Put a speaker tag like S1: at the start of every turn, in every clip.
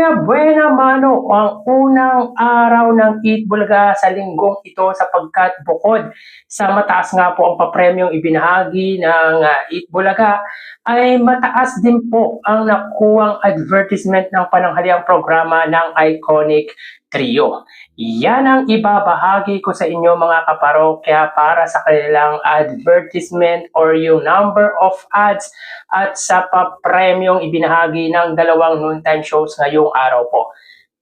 S1: kaparokya, buena mano ang unang araw ng Eat Bulaga sa linggong ito sapagkat bukod sa mataas nga po ang papremyong ibinahagi ng Eat Bulaga ay mataas din po ang nakuwang advertisement ng pananghaliang programa ng Iconic Trio. Yan ang ibabahagi ko sa inyo mga kaparokya para sa kanilang advertisement or yung number of ads at sa papremyong ibinahagi ng dalawang noontime shows ngayong araw po.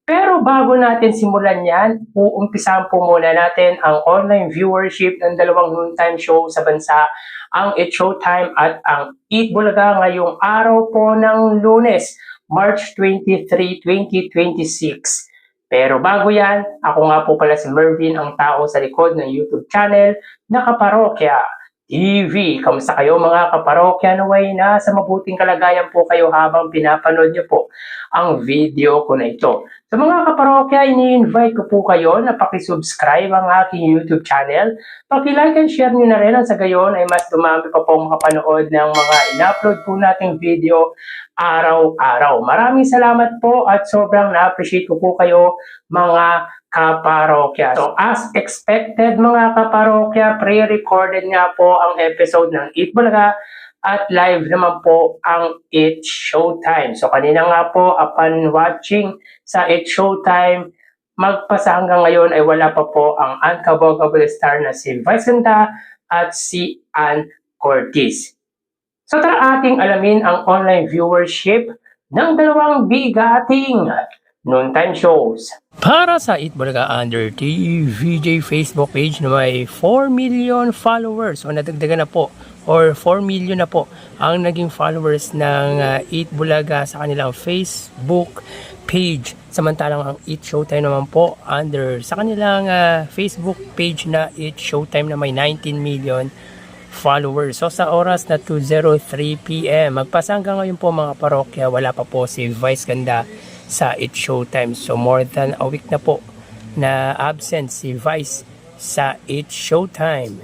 S1: Pero bago natin simulan yan, uumpisahan po muna natin ang online viewership ng dalawang noontime show sa bansa, ang It's Showtime at ang Eat Bulaga ngayong araw po ng Lunes, March 23, 2026. Pero bago yan, ako nga po pala si Mervin, ang tao sa likod ng YouTube channel na Kaparokya TV. Kamusta kayo mga kaparokya? Naway nasa mabuting kalagayan po kayo habang pinapanood niyo po ang video ko na ito. Sa mga kaparokya, ini-invite ko po kayo na pakisubscribe ang aking YouTube channel. Paki-like and share niyo na rin ang sa gayon ay mas dumami pa po makapanood ng mga in-upload po nating video araw-araw. Maraming salamat po at sobrang na-appreciate ko po kayo mga kaparokya. So as expected mga kaparokya, pre-recorded nga po ang episode ng Eat Bulaga at live naman po ang It's Showtime. So kanina nga po upon watching sa It's Showtime, magpasa hanggang ngayon ay wala pa po ang unkabogable star na si Vice Ganda at si Ann Curtis. So tara ating alamin ang online viewership ng dalawang bigating noontime shows. Para sa Eat Bulaga under TVJ Facebook page na may 4 million followers o nadagdagan na po or 4 million na po ang naging followers ng Eat Bulaga sa kanilang Facebook page. Samantalang ang Eat Showtime naman po under sa kanilang Facebook page na Eat Showtime na may 19 million followers. So sa oras na 2:03 PM, magpasa hanggang ngayon po mga parokya, wala pa po si Vice Ganda sa It's Showtime. So more than a week na po na absent si Vice sa It's Showtime.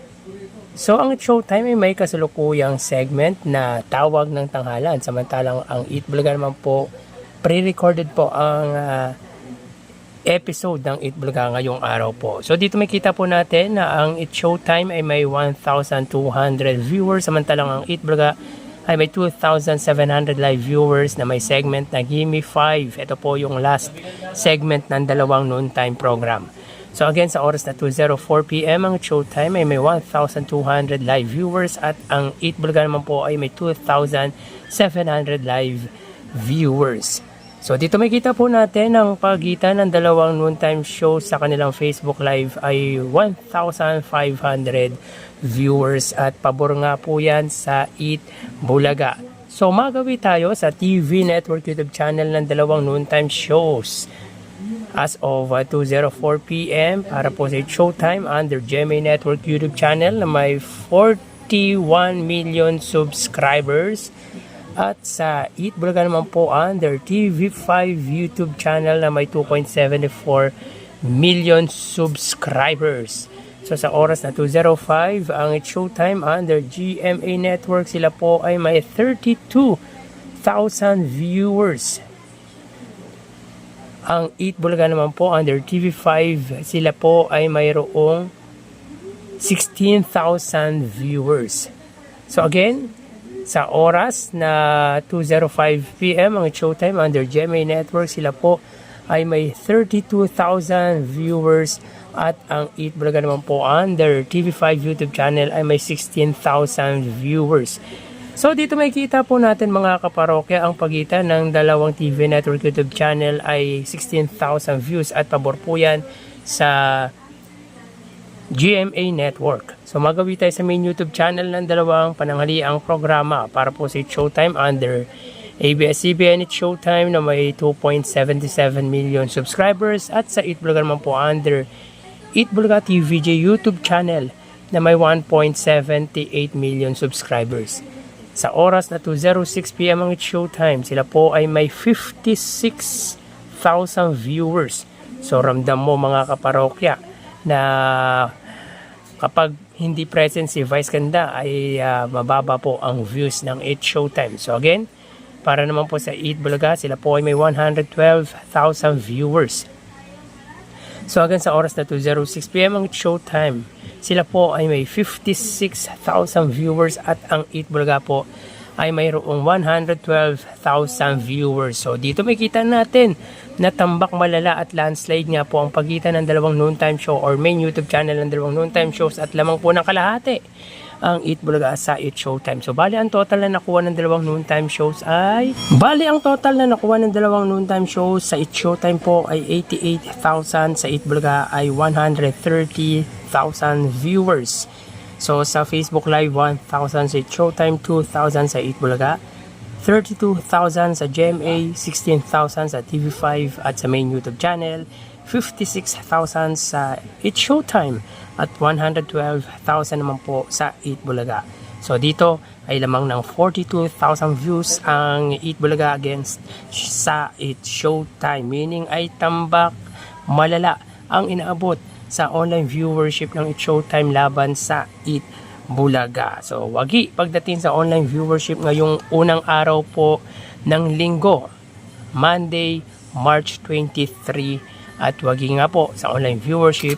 S1: So ang It's Showtime ay may kasalukuyang segment na tawag ng tanghalan. Samantalang ang Eat Bulaga naman po, pre-recorded po ang episode ng Eat Bulaga ngayong araw po. So dito makita po natin na ang It's Showtime ay may 1,200 viewers. Samantalang ang Eat Bulaga ay may 2,700 live viewers na may segment na Gimme 5. Ito po yung last segment ng dalawang noontime program. So again, sa oras na 2:04 PM, ang Showtime ay may 1,200 live viewers at ang Eat Bulaga naman po ay may 2,700 live viewers. So dito makita po natin ang pagitan ng dalawang noontime shows sa kanilang Facebook Live ay 1,500 viewers at pabor nga po yan sa Eat Bulaga. So magawi tayo sa TV Network YouTube channel ng dalawang noontime shows. As of 2:04 PM para po sa Showtime under GMA Network YouTube channel na may 41 million subscribers. At sa Eat Bulaga naman po under TV5 YouTube channel na may 2.74 million subscribers. So sa oras na 2:05, ang It's Showtime under GMA Network, sila po ay may 32,000 viewers. Ang Eat Bulaga naman po under TV5, sila po ay mayroong 16,000 viewers. So again, sa oras na 2:05 PM, ang Showtime under GMA Network, sila po ay may 32,000 viewers at ang Eat Bulaga naman po under TV5 YouTube channel ay may 16,000 viewers. So dito makikita po natin mga kaparokya ang pagitan ng dalawang TV Network YouTube channel ay 16,000 views at pabor po yan sa GMA Network. So magawi tayo sa main YouTube channel ng dalawang pananghaliang programa para po sa Showtime under ABS-CBN It's Showtime na may 2.77 million subscribers at sa Eat Bulaga naman po under Eat Bulaga TVJ YouTube channel na may 1.78 million subscribers. Sa oras na 2:06 PM ang It's Showtime, sila po ay may 56,000 viewers. So ramdam mo mga kaparokya na kapag hindi present si Vice Ganda ay mababa po ang views ng It's Showtime. So again, para naman po sa Eat Bulaga, sila po ay may 112,000 viewers. So hanggang sa oras na 2:06 PM ang showtime, sila po ay may 56,000 viewers at ang Eat Bulaga po ay mayroong 112,000 viewers. So dito makita natin na tambak malala at landslide nga po ang pagitan ng dalawang noontime show or main YouTube channel ng dalawang noontime shows at lamang po ng kalahati ang Eat Bulaga sa Eat Showtime. So bali ang total na nakuha ng dalawang noontime shows ay sa Eat Showtime po ay 88,000, sa Eat Bulaga ay 130,000 viewers. So sa Facebook Live 1,000 sa Eat Showtime, 2,000 sa Eat Bulaga, 32,000 sa GMA, 16,000 sa TV5 at sa main YouTube channel, 56,000 sa Eat Showtime at 112,000 naman po sa Eat Bulaga. So dito ay lamang ng 42,000 views ang Eat Bulaga against sa Eat Showtime, meaning ay tambak malala ang inaabot sa online viewership ng Eat Showtime laban sa Eat Bulaga. So wagi pagdating sa online viewership ngayong unang araw po ng linggo, Monday, March 23, at wagi nga po sa online viewership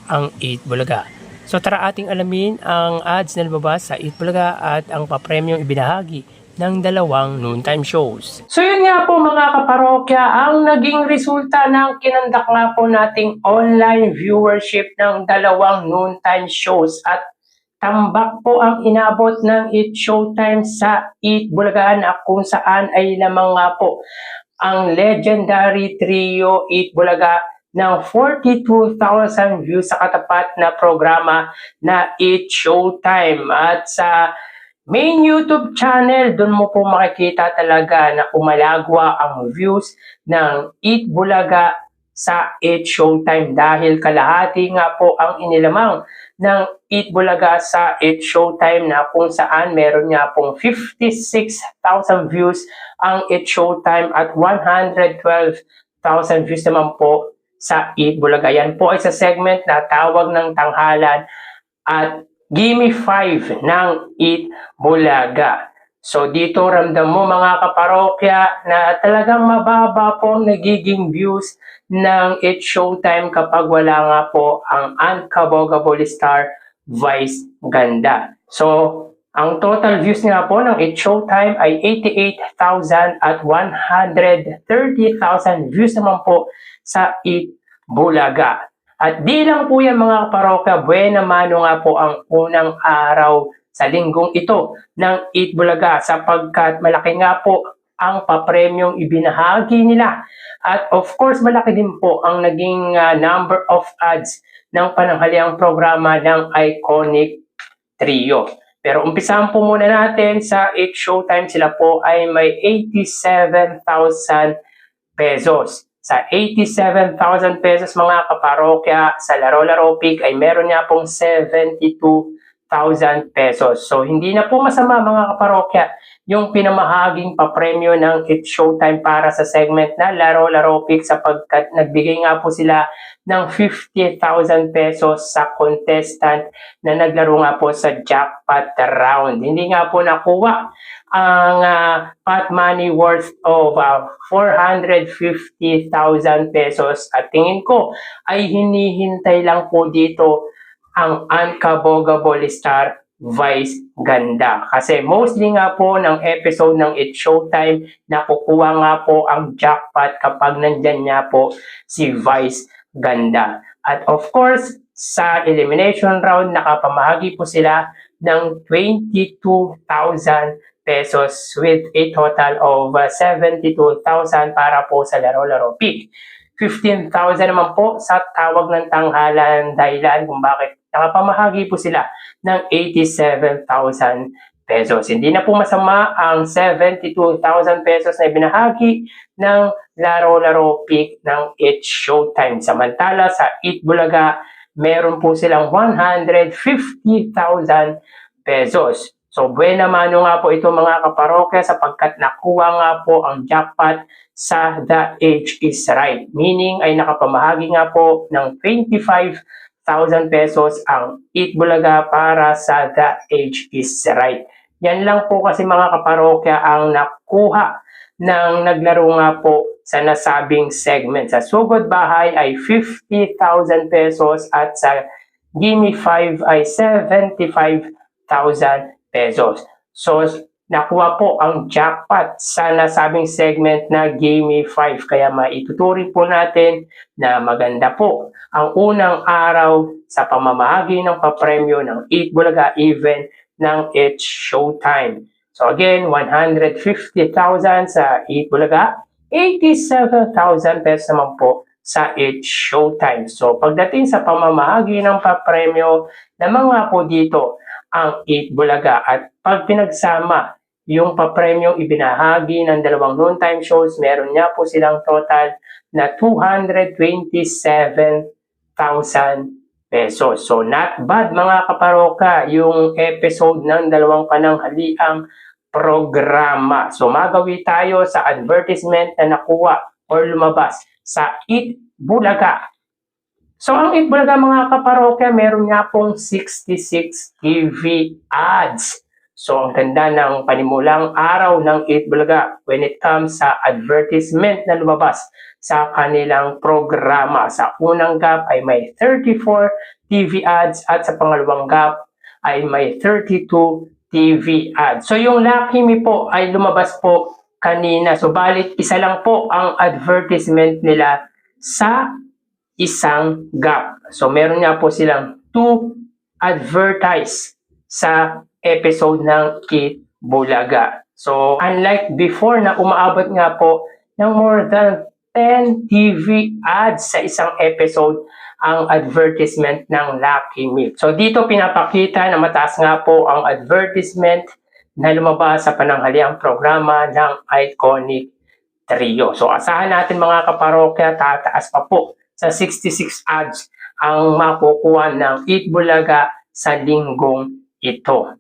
S1: ang Eat Bulaga. So tara ating alamin ang ads na lumabas sa Eat Bulaga at ang papremyong ibinahagi ng dalawang noontime shows. So yun nga po mga kaparokya, ang naging resulta ng kinandak nga po nating online viewership ng dalawang noontime shows at tambak po ang inabot ng Eat Showtime sa Eat Bulaga na kung saan ay lamang nga po ang legendary trio Eat Bulaga ng 42,000 views sa katapat na programa na Eat Showtime. At sa main YouTube channel, doon mo po makikita talaga na umalagwa ang views ng Eat Bulaga sa Eat Showtime dahil kalahati nga po ang inilamang ng Eat Bulaga sa Eat Showtime na kung saan meron nga pong 56,000 views ang Eat Showtime at 112,000 views naman po sa Eat Bulaga. Yan po ay sa segment na Tawag ng Tanghalan at Gimme 5 ng Eat Bulaga. So dito ramdam mo mga kaparokya na talagang mababa po ang nagiging views ng Eat Showtime kapag wala nga po ang Unkabogable Star Vice Ganda. So ang total views nga po ng Eat Showtime ay 88,000 at 130,000 views naman po sa Eat Bulaga. At di lang po yan mga kaparokya, buena mano nga po ang unang araw sa linggong ito ng Eat Bulaga sapagkat malaki nga po ang papremyong ibinahagi nila. At of course, malaki din po ang naging number of ads ng pananghaliang programa ng Iconic Trio. Pero umpisahan po muna natin sa Eat Showtime, sila po ay may 87,000 pesos. Sa 87,000 pesos mga kaparokya, sa Laro-Laro Pick ay meron niya pong 72,000 pesos. So hindi na po masama mga kaparokya yung pinamahaging papremyo ng Eat Showtime para sa segment na Laro-Laro Pick sapagkat nagbigay nga po sila ng 50,000 pesos sa contestant na naglaro nga po sa jackpot round. Hindi nga po nakuha ang pot money worth of 450,000 pesos at tingin ko ay hinihintay lang po dito ang Unkabogable Star Vice Ganda. Kasi mostly nga po ng episode ng Eat Showtime nakukuha nga po ang jackpot kapag nandyan nga po si Vice Ganda. At of course, sa elimination round nakapamahagi po sila ng 22,000 pesos with a total of 72,000 para po sa Laro-Laro Pick. 15,000 naman po sa Tawag ng Tanghalan dahilan kung bakit nakapamahagi po sila ng 87,000 pesos. Hindi na po masama ang 72,000 pesos na ibinahagi ng Laro-Laro Pick ng Eat Showtime. Samantala sa Eat Bulaga, meron po silang 150,000 pesos. So, buena mano nga po ito mga kaparokya sapagkat nakuha nga po ang jackpot sa The Age is Right. Meaning ay nakapamahagi nga po ng 25,000 pesos ang Eat Bulaga para sa The Age is Right. Yan lang po kasi mga kaparokya ang nakuha ng naglaro nga po sa nasabing segment. Sa Sugod Bahay ay 50,000 pesos at sa Gimme 5 ay 75,000 pesos. So, nakuha po ang jackpot sa nasabing segment na Gimme 5. Kaya maituturing po natin na maganda po ang unang araw sa pamamahagi ng papremyo ng Eat Bulaga event ng It's Showtime. So again, 150,000 sa Eat Bulaga, 87,000 pesos naman po sa It's Showtime. So pagdating sa pamamahagi ng papremyo, naman nga po dito ang Eat Bulaga at pag pinagsama yung papremyong ibinahagi ng dalawang noontime shows, meron niya po silang total na 227,000 pesos. So not bad mga kaparoka yung episode ng dalawang pananghaliang programa. So magawi tayo sa advertisement na nakuha or lumabas sa Eat Bulaga. So ang Eat Bulaga mga kaparokya, meron nga pong 66 TV ads. So ang ganda ng panimulang araw ng Eat Bulaga when it comes sa advertisement na lumabas sa kanilang programa. Sa unang gap ay may 34 TV ads at sa pangalawang gap ay may 32 TV ads. So yung Lucky Me po ay lumabas po kanina. So balit isa lang po ang advertisement nila sa isang gap. So meron nga po silang 2 advertise sa episode ng Eat Bulaga. So unlike before na umaabot nga po ng more than 10 TV ads sa isang episode ang advertisement ng Lucky Me. So dito pinapakita na mataas nga po ang advertisement na lumabas sa pananghaliang programa ng Iconic Trio. So asahan natin mga kaparokya, tataas pa po sa 66 ads ang makukuha ng Eat Bulaga sa linggong ito.